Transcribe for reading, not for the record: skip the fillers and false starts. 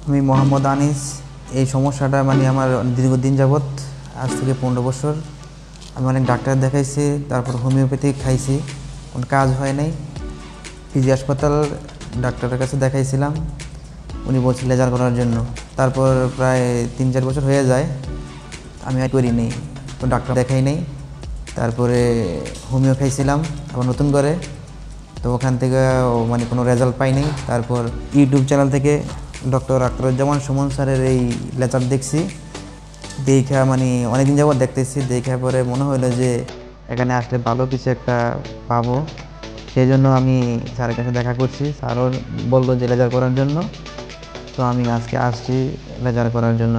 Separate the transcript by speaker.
Speaker 1: আমি মোহাম্মদ আনিস। এই সমস্যাটা মানে আমার দীর্ঘদিন যাবৎ, আজ থেকে 15 বছর। আমি অনেক ডাক্তার দেখাইছি, তারপর হোমিওপ্যাথি খাইছি, কোনো কাজ হয় নাই। পিজি হাসপাতাল ডাক্তারের কাছে দেখাইছিলাম, উনি বলছিল লেজার করার জন্য। তারপর প্রায় 3-4 বছর হয়ে যায়, আমি আর করি নেই, তো ডাক্তার দেখাই নেই। তারপরে হোমিও খাইছিলাম আবার নতুন করে, তো ওখান থেকে মানে কোনো রেজাল্ট পাই নাই। তারপর ইউটিউব চ্যানেল থেকে ডক্টর আখতারুজ্জামান সুমন স্যারের এই লেজার দেখছি, দেখা মানে অনেকদিন যাবত দেখতেছি, দেখা পরে মনে হলো যে এখানে আসলে ভালো কিছু একটা পাবো। সেই জন্য আমি স্যারের কাছে দেখা করছি, স্যারও বললো যে লেজার করার জন্য। তো আমি আজকে আসছি লেজার করার জন্য।